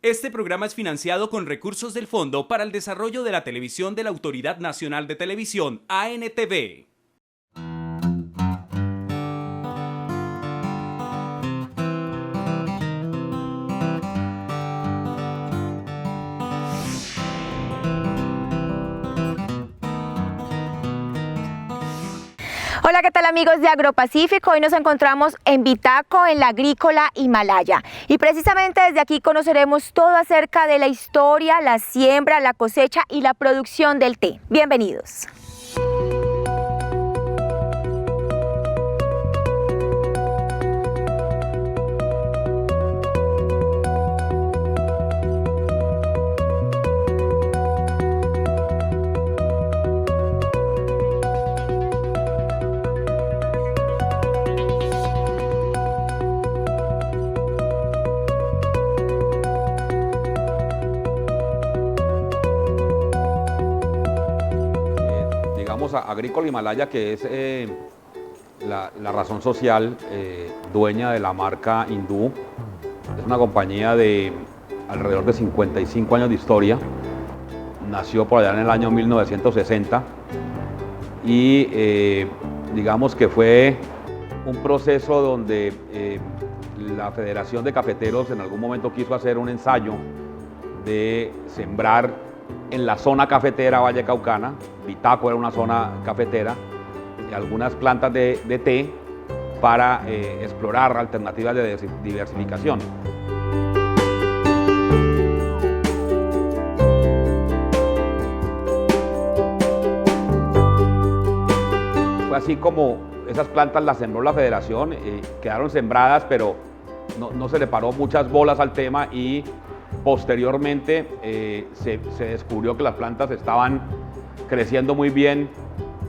Este programa es financiado con recursos del Fondo para el Desarrollo de la Televisión de la Autoridad Nacional de Televisión, ANTV. Hola, ¿qué tal amigos de Agropacífico? Hoy nos encontramos en Vitaco, en la Agrícola Himalaya. Y precisamente desde aquí conoceremos todo acerca de la historia, la siembra, la cosecha y la producción del té. Bienvenidos. Agrícola Himalaya, que es la razón social dueña de la marca Hindú. Es una compañía de alrededor de 55 años de historia. Nació por allá en el año 1960 y digamos que fue un proceso donde la Federación de Cafeteros en algún momento quiso hacer un ensayo de sembrar en la zona cafetera vallecaucana. Vitaco era una zona cafetera, algunas plantas de té para explorar alternativas de diversificación. Fue así como esas plantas las sembró la Federación, quedaron sembradas, pero no se le paró muchas bolas al tema y posteriormente se descubrió que las plantas estaban creciendo muy bien,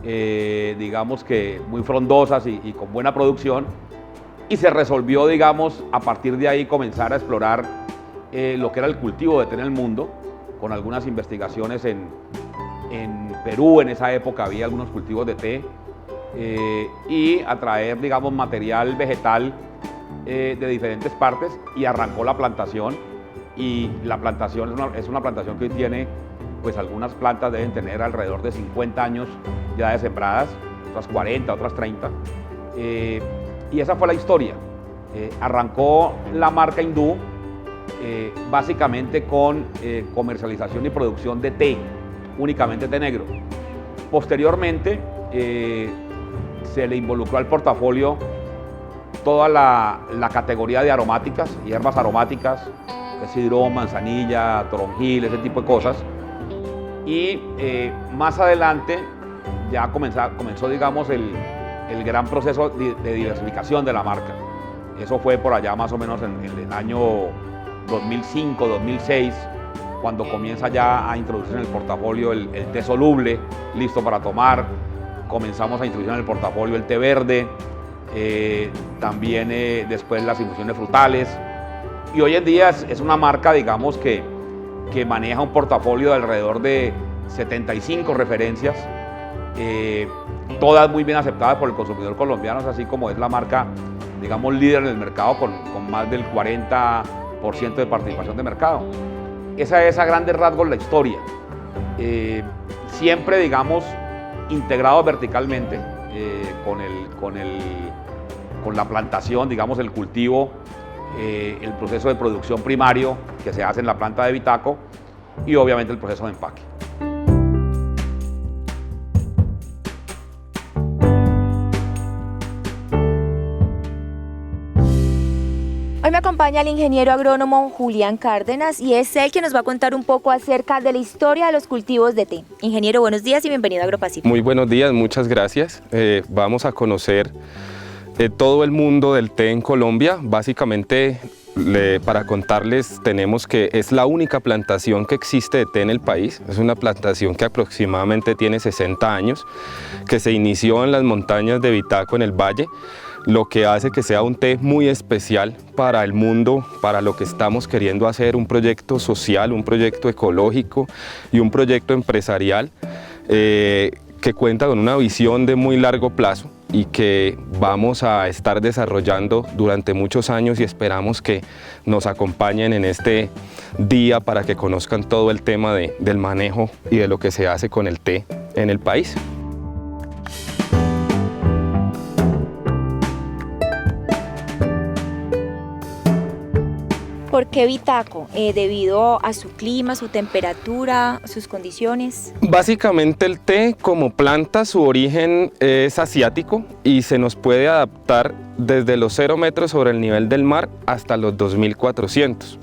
digamos que muy frondosas y con buena producción, y se resolvió, digamos, a partir de ahí comenzar a explorar lo que era el cultivo de té en el mundo, con algunas investigaciones en Perú. En esa época había algunos cultivos de té, y a traer, digamos, material vegetal de diferentes partes, y arrancó la plantación. Y la plantación es una plantación que hoy tiene, pues algunas plantas deben tener alrededor de 50 años ya de sembradas, otras 40, otras 30. Y esa fue la historia. Arrancó la marca Hindú básicamente con comercialización y producción de té, únicamente té negro. Posteriormente se le involucró al portafolio toda la categoría de aromáticas, hierbas aromáticas, sidrón, manzanilla, toronjil, ese tipo de cosas. Y más adelante ya comenzó, digamos, el gran proceso de diversificación de la marca. Eso fue por allá más o menos en el año 2005, 2006, cuando comienza ya a introducir en el portafolio el té soluble, listo para tomar. Comenzamos a introducir en el portafolio el té verde, también después las infusiones frutales. Y hoy en día es una marca, digamos, que maneja un portafolio de alrededor de 75 referencias, todas muy bien aceptadas por el consumidor colombiano, así como es la marca, digamos, líder en el mercado con más del 40% de participación de mercado. Esa es a grandes rasgos la historia. Siempre, digamos, integrados verticalmente con la plantación, digamos, el cultivo, el proceso de producción primario que se hace en la planta de Vitaco y obviamente el proceso de empaque. Hoy me acompaña el ingeniero agrónomo Julián Cárdenas y es él quien nos va a contar un poco acerca de la historia de los cultivos de té. Ingeniero, buenos días y bienvenido a Agropacífico. Muy buenos días, muchas gracias. Vamos a conocer todo el mundo del té en Colombia. Básicamente, para contarles, tenemos que es la única plantación que existe de té en el país. Es una plantación que aproximadamente tiene 60 años, que se inició en las montañas de Vitaco, en el valle, lo que hace que sea un té muy especial para el mundo, para lo que estamos queriendo hacer, un proyecto social, un proyecto ecológico y un proyecto empresarial que cuenta con una visión de muy largo plazo. y que vamos a estar desarrollando durante muchos años y esperamos que nos acompañen en este día para que conozcan todo el tema del manejo y de lo que se hace con el té en el país. ¿Por qué Vitaco? ¿Debido a su clima, su temperatura, sus condiciones? Básicamente el té como planta, su origen es asiático y se nos puede adaptar desde los 0 metros sobre el nivel del mar hasta los 2400.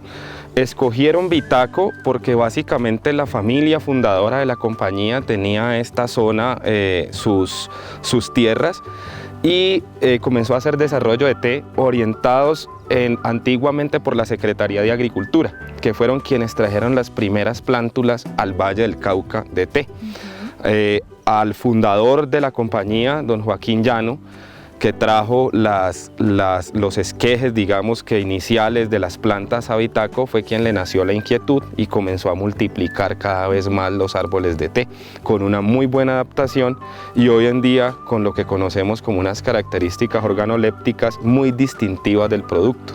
Escogieron Vitaco porque básicamente la familia fundadora de la compañía tenía esta zona, sus tierras, y comenzó a hacer desarrollo de té orientados antiguamente por la Secretaría de Agricultura, que fueron quienes trajeron las primeras plántulas al Valle del Cauca de té. Al fundador de la compañía, don Joaquín Llano, que trajo los esquejes, digamos que iniciales de las plantas a Vitaco, fue quien le nació la inquietud y comenzó a multiplicar cada vez más los árboles de té, con una muy buena adaptación y hoy en día con lo que conocemos como unas características organolépticas muy distintivas del producto.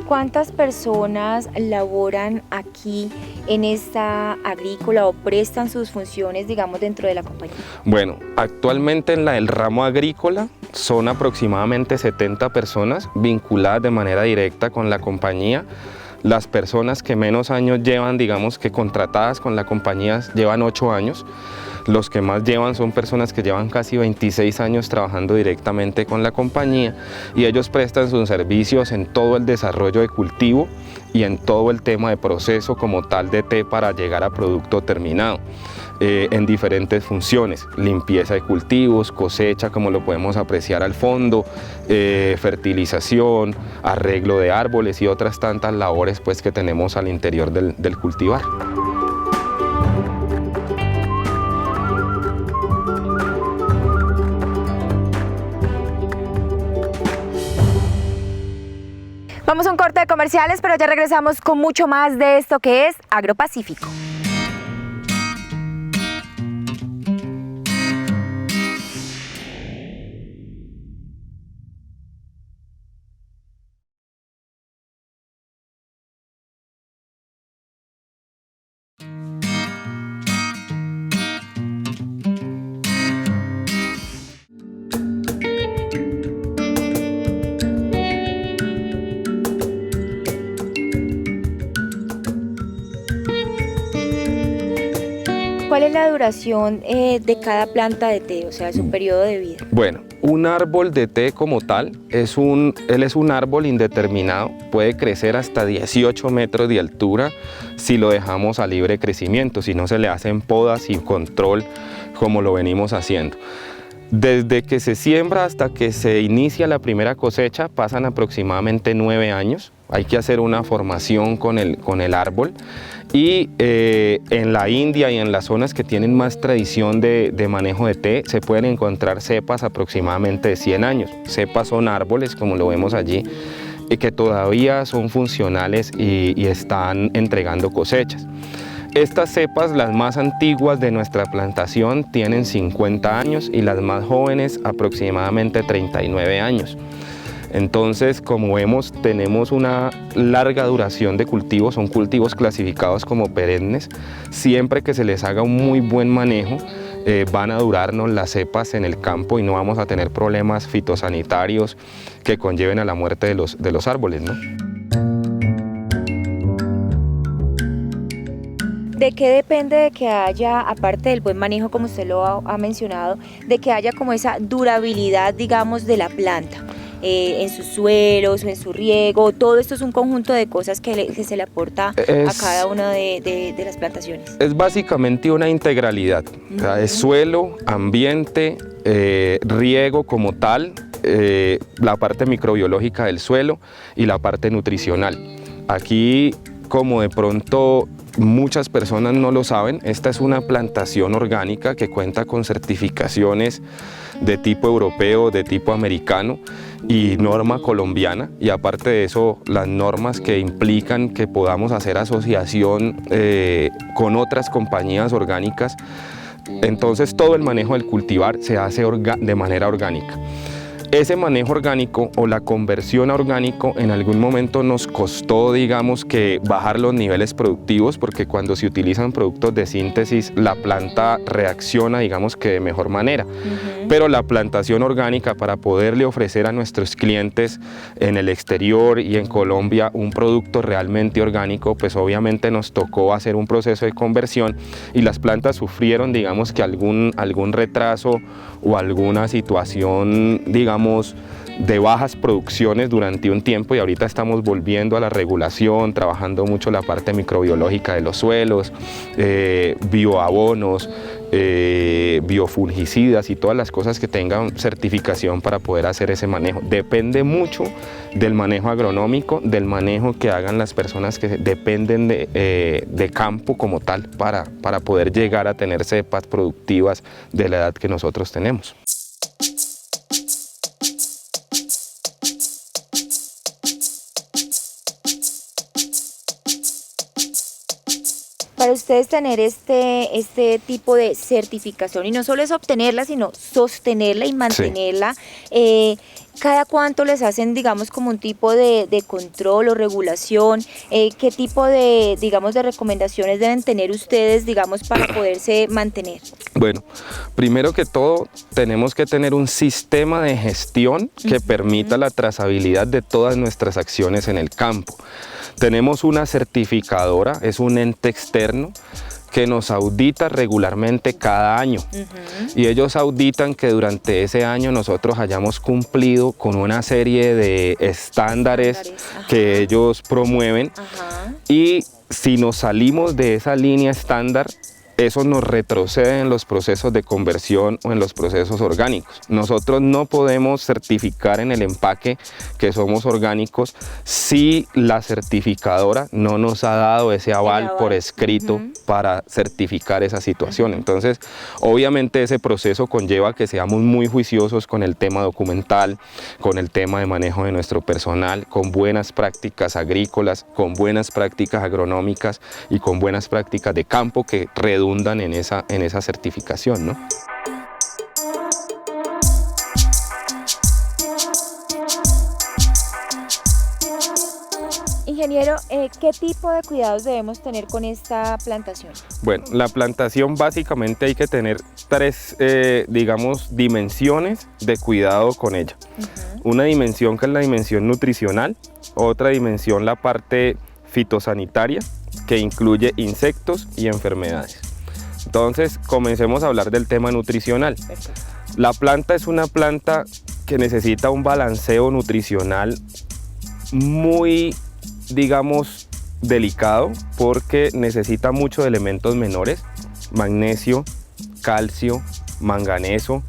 ¿Cuántas personas laboran aquí en esta agrícola o prestan sus funciones, digamos, dentro de la compañía? Bueno, actualmente en el ramo agrícola son aproximadamente 70 personas vinculadas de manera directa con la compañía. Las personas que menos años llevan, digamos que contratadas con la compañía, llevan 8 años. Los que más llevan son personas que llevan casi 26 años trabajando directamente con la compañía y ellos prestan sus servicios en todo el desarrollo de cultivo y en todo el tema de proceso como tal de té para llegar a producto terminado. En diferentes funciones, limpieza de cultivos, cosecha como lo podemos apreciar al fondo, fertilización, arreglo de árboles y otras tantas labores pues, que tenemos al interior del cultivar. Vamos a un corte de comerciales, pero ya regresamos con mucho más de esto que es Agropacífico. ¿Cuál es la duración de cada planta de té, o sea, su periodo de vida? Bueno, un árbol de té como tal, él es un árbol indeterminado, puede crecer hasta 18 metros de altura si lo dejamos a libre crecimiento, si no se le hacen podas y control como lo venimos haciendo. Desde que se siembra hasta que se inicia la primera cosecha pasan aproximadamente 9 años. Hay que hacer una formación con el árbol y en la India y en las zonas que tienen más tradición de manejo de té se pueden encontrar cepas aproximadamente de 100 años. Cepas son árboles, como lo vemos allí, y que todavía son funcionales y están entregando cosechas. Estas cepas, las más antiguas de nuestra plantación, tienen 50 años y las más jóvenes aproximadamente 39 años. Entonces, como vemos, tenemos una larga duración de cultivos, son cultivos clasificados como perennes. Siempre que se les haga un muy buen manejo, van a durarnos las cepas en el campo y no vamos a tener problemas fitosanitarios que conlleven a la muerte de los árboles, ¿no? ¿De qué depende de que haya, aparte del buen manejo, como usted lo ha mencionado, de que haya como esa durabilidad, digamos, de la planta? En sus suelos o en su riego, todo esto es un conjunto de cosas que se le aporta a cada una de las plantaciones. Es básicamente una integralidad, o sea, es suelo, ambiente, riego como tal, la parte microbiológica del suelo y la parte nutricional. Aquí, como de pronto muchas personas no lo saben, esta es una plantación orgánica que cuenta con certificaciones de tipo europeo, de tipo americano y norma colombiana, y aparte de eso las normas que implican que podamos hacer asociación con otras compañías orgánicas. Entonces todo el manejo del cultivar se hace de manera orgánica. Ese manejo orgánico o la conversión a orgánico en algún momento nos costó, digamos, que bajar los niveles productivos, porque cuando se utilizan productos de síntesis la planta reacciona, digamos, que de mejor manera. Pero la plantación orgánica, para poderle ofrecer a nuestros clientes en el exterior y en Colombia un producto realmente orgánico, pues obviamente nos tocó hacer un proceso de conversión y las plantas sufrieron, digamos, que algún retraso o alguna situación, digamos, de bajas producciones durante un tiempo, y ahorita estamos volviendo a la regulación, trabajando mucho la parte microbiológica de los suelos, bioabonos, biofungicidas y todas las cosas que tengan certificación para poder hacer ese manejo. Depende mucho del manejo agronómico, del manejo que hagan las personas que dependen de campo como tal para poder llegar a tener cepas productivas de la edad que nosotros tenemos. Para ustedes tener este tipo de certificación, y no solo es obtenerla, sino sostenerla y mantenerla, sí. ¿Cada cuánto les hacen, digamos, como un tipo de control o regulación? ¿Qué tipo de, digamos, de recomendaciones deben tener ustedes, digamos, para poderse mantener? Bueno, primero que todo tenemos que tener un sistema de gestión que permita la trazabilidad de todas nuestras acciones en el campo. Tenemos una certificadora, es un ente externo que nos audita regularmente cada año, y ellos auditan que durante ese año nosotros hayamos cumplido con una serie de estándares que ellos promueven, y si nos salimos de esa línea estándar, eso nos retrocede en los procesos de conversión o en los procesos orgánicos. Nosotros no podemos certificar en el empaque que somos orgánicos si la certificadora no nos ha dado ese aval por escrito para certificar esa situación. Entonces, obviamente ese proceso conlleva que seamos muy juiciosos con el tema documental, con el tema de manejo de nuestro personal, con buenas prácticas agrícolas, con buenas prácticas agronómicas y con buenas prácticas de campo que redundan en esa certificación, ¿no? Ingeniero, ¿qué tipo de cuidados debemos tener con esta plantación? Bueno, la plantación básicamente hay que tener tres, digamos, dimensiones de cuidado con ella. Una dimensión que es la dimensión nutricional, otra dimensión la parte fitosanitaria, que incluye insectos y enfermedades. Entonces, comencemos a hablar del tema nutricional. La planta es una planta que necesita un balanceo nutricional muy, digamos, delicado, porque necesita muchos elementos menores: magnesio, calcio, manganeso,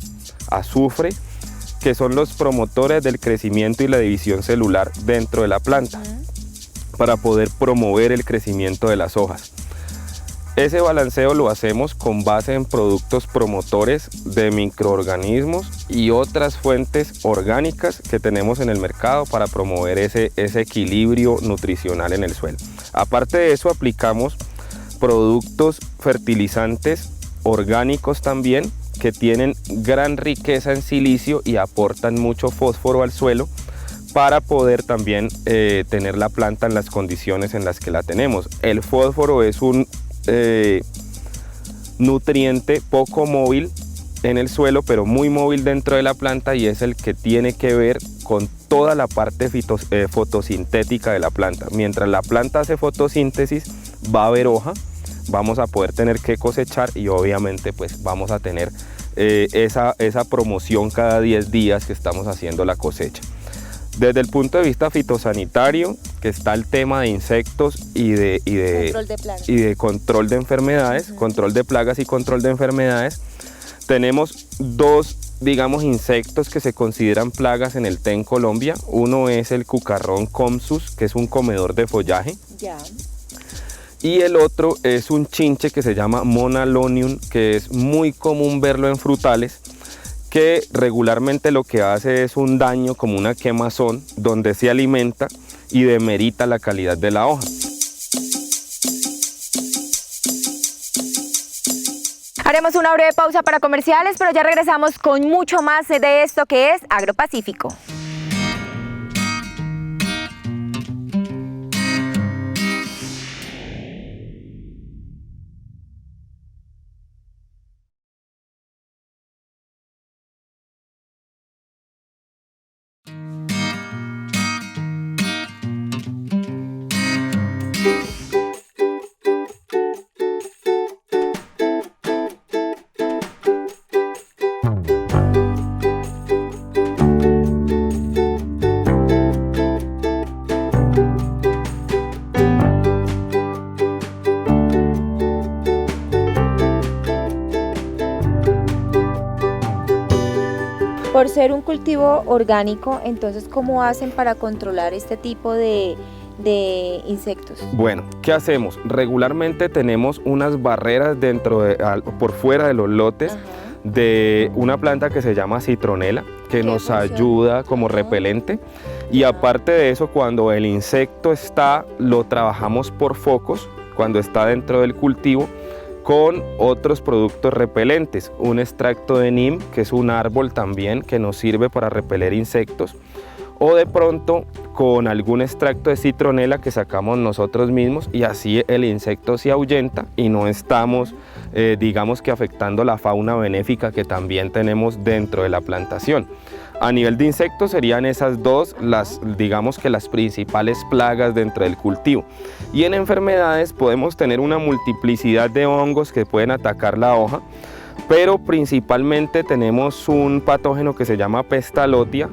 azufre, que son los promotores del crecimiento y la división celular dentro de la planta, para poder promover el crecimiento de las hojas. Ese balanceo lo hacemos con base en productos promotores de microorganismos y otras fuentes orgánicas que tenemos en el mercado para promover ese equilibrio nutricional en el suelo. Aparte de eso, aplicamos productos fertilizantes orgánicos también, que tienen gran riqueza en silicio y aportan mucho fósforo al suelo, para poder también tener la planta en las condiciones en las que la tenemos. El fósforo es un nutriente poco móvil en el suelo, pero muy móvil dentro de la planta, y es el que tiene que ver con toda la parte fotosintética de la planta. Mientras la planta hace fotosíntesis, va a haber hoja, vamos a poder tener que cosechar, y obviamente pues vamos a tener esa promoción cada 10 días que estamos haciendo la cosecha. Desde el punto de vista fitosanitario, que está el tema de insectos y de control de enfermedades, control de plagas y control de enfermedades, tenemos dos, digamos, insectos que se consideran plagas en el té en Colombia. Uno es el cucarrón Compsus, que es un comedor de follaje. y el otro es un chinche que se llama Monalonium, que es muy común verlo en frutales, que regularmente lo que hace es un daño como una quemazón donde se alimenta y demerita la calidad de la hoja. Haremos una breve pausa para comerciales, pero ya regresamos con mucho más de esto que es Agropacífico. Por ser un cultivo orgánico, entonces, ¿cómo hacen para controlar este tipo de insectos? Bueno, ¿qué hacemos? Regularmente tenemos unas barreras por fuera de los lotes. Ajá. De una planta que se llama citronela, que nos ayuda como repelente, y aparte de eso, cuando el insecto está, lo trabajamos por focos, cuando está dentro del cultivo, con otros productos repelentes, un extracto de neem, que es un árbol también que nos sirve para repeler insectos, o de pronto con algún extracto de citronela que sacamos nosotros mismos, y así el insecto se ahuyenta y no estamos, digamos que afectando la fauna benéfica que también tenemos dentro de la plantación. A nivel de insectos serían esas dos digamos que las principales plagas dentro del cultivo. Y en enfermedades podemos tener una multiplicidad de hongos que pueden atacar la hoja, pero principalmente tenemos un patógeno que se llama Pestalotia,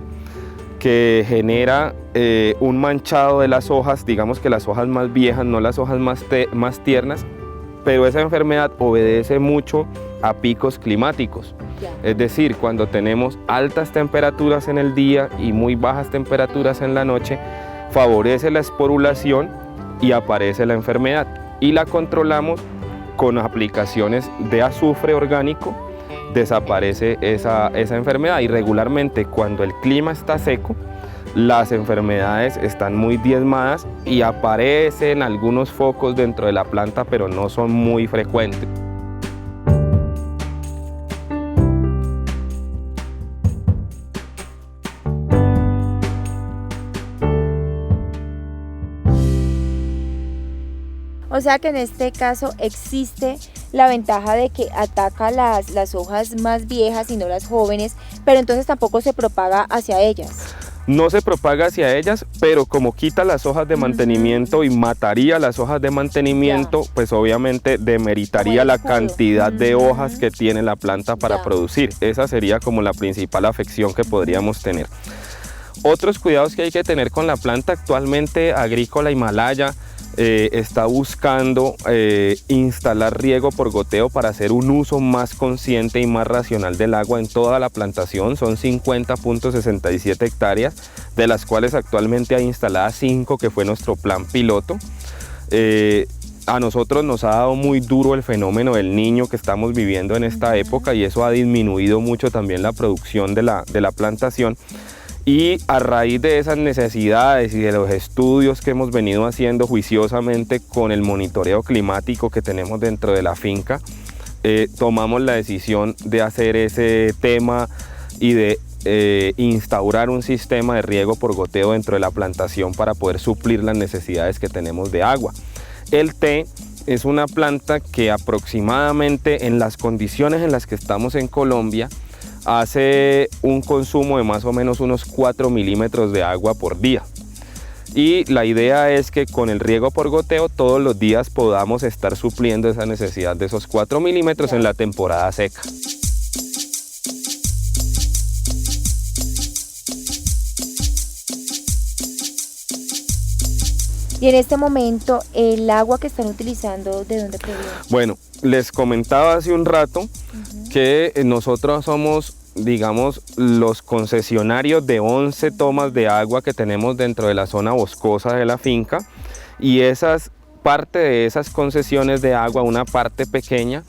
que genera un manchado de las hojas, digamos que las hojas más viejas, no las hojas más tiernas, pero esa enfermedad obedece mucho a picos climáticos. Es decir, cuando tenemos altas temperaturas en el día y muy bajas temperaturas en la noche, favorece la esporulación y aparece la enfermedad. Y la controlamos con aplicaciones de azufre orgánico, desaparece esa enfermedad. Y regularmente cuando el clima está seco, las enfermedades están muy diezmadas y aparecen algunos focos dentro de la planta, pero no son muy frecuentes. O sea que en este caso existe la ventaja de que ataca las hojas más viejas y no las jóvenes, pero entonces tampoco se propaga hacia ellas. No se propaga hacia ellas, pero como quita las hojas de mantenimiento y mataría las hojas de mantenimiento, pues obviamente demeritaría la cantidad de hojas que tiene la planta para producir. Esa sería como la principal afección que podríamos tener. Otros cuidados que hay que tener con la planta actualmente, Agrícola Himalaya está buscando instalar riego por goteo para hacer un uso más consciente y más racional del agua en toda la plantación. Son 50.67 hectáreas, de las cuales actualmente hay instaladas 5, que fue nuestro plan piloto. A nosotros nos ha dado muy duro el fenómeno del niño que estamos viviendo en esta época, y eso ha disminuido mucho también la producción de la plantación. Y a raíz de esas necesidades y de los estudios que hemos venido haciendo juiciosamente con el monitoreo climático que tenemos dentro de la finca, tomamos la decisión de hacer ese tema y de instaurar un sistema de riego por goteo dentro de la plantación para poder suplir las necesidades que tenemos de agua. El té es una planta que aproximadamente en las condiciones en las que estamos en Colombia hace un consumo de más o menos unos 4 milímetros de agua por día. Y la idea es que con el riego por goteo todos los días podamos estar supliendo esa necesidad de esos 4 milímetros en la temporada seca. Y en este momento, ¿el agua que están utilizando, de dónde proviene? Bueno, les comentaba hace un rato que nosotros somos, digamos, los concesionarios de 11 tomas de agua que tenemos dentro de la zona boscosa de la finca, y esas parte de esas concesiones de agua, una parte pequeña,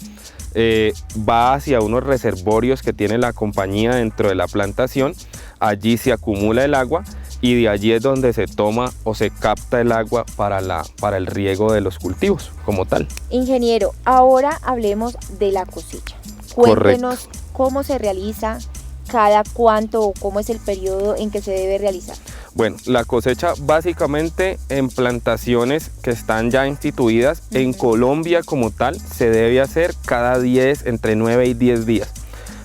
va hacia unos reservorios que tiene la compañía dentro de la plantación. Allí se acumula el agua y de allí es donde se toma o se capta el agua para el riego de los cultivos como tal. Ingeniero, ahora hablemos de la cosecha. Cuéntenos cómo se realiza, cada cuánto o cómo es el periodo en que se debe realizar. Bueno, la cosecha básicamente en plantaciones que están ya instituidas en Colombia como tal se debe hacer cada 10, entre 9 y 10 días,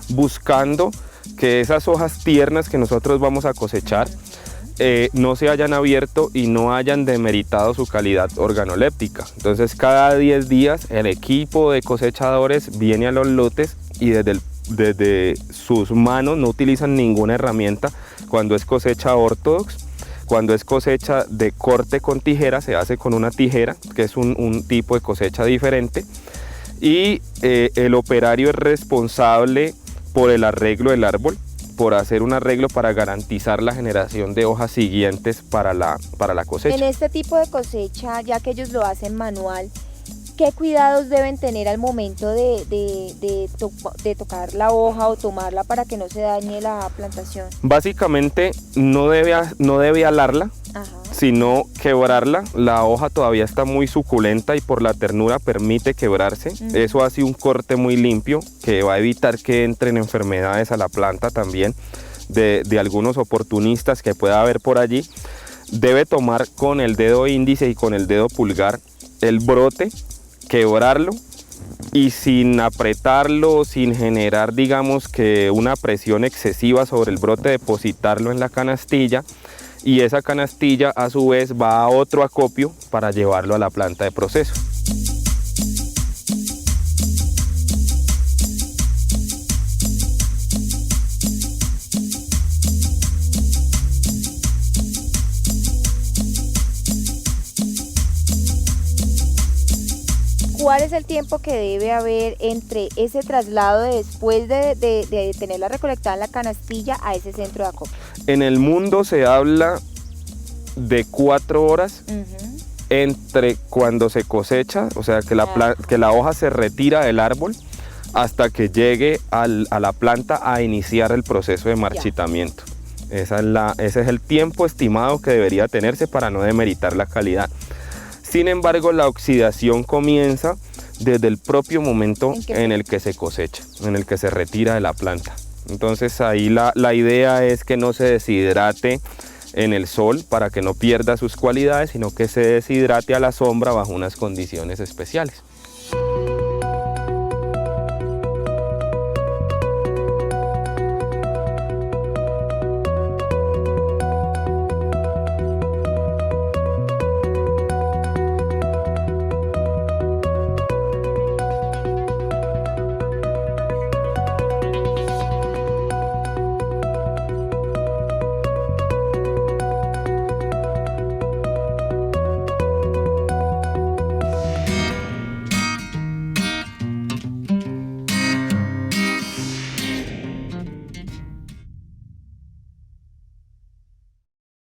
buscando que esas hojas tiernas que nosotros vamos a cosechar no se hayan abierto y no hayan demeritado su calidad organoléptica. Entonces cada 10 días el equipo de cosechadores viene a los lotes y desde sus manos no utilizan ninguna herramienta. Cuando es cosecha ortodox, cuando es cosecha de corte con tijera, se hace con una tijera, que es un tipo de cosecha diferente, y el operario es responsable por el arreglo del árbol, por hacer un arreglo para garantizar la generación de hojas siguientes para la cosecha. En este tipo de cosecha, ya que ellos lo hacen manual, ¿qué cuidados deben tener al momento de tocar la hoja o tomarla para que no se dañe la plantación? Básicamente no debe alarla, sino quebrarla. La hoja todavía está muy suculenta y por la ternura permite quebrarse. Eso hace un corte muy limpio que va a evitar que entren enfermedades a la planta también de algunos oportunistas que pueda haber por allí. Debe tomar con el dedo índice y con el dedo pulgar el brote, quebrarlo y sin apretarlo, sin generar, digamos, que una presión excesiva sobre el brote, depositarlo en la canastilla, y esa canastilla a su vez va a otro acopio para llevarlo a la planta de proceso. ¿Cuál es el tiempo que debe haber entre ese traslado después de tenerla recolectada en la canastilla a ese centro de acopio? En el mundo se habla de 4 horas entre cuando se cosecha, o sea que la hoja se retira del árbol, hasta que llegue a la planta a iniciar el proceso de marchitamiento. Ese es el tiempo estimado que debería tenerse para no demeritar la calidad. Sin embargo, la oxidación comienza desde el propio momento en el que se cosecha, en el que se retira de la planta. Entonces ahí la idea es que no se deshidrate en el sol para que no pierda sus cualidades, sino que se deshidrate a la sombra bajo unas condiciones especiales.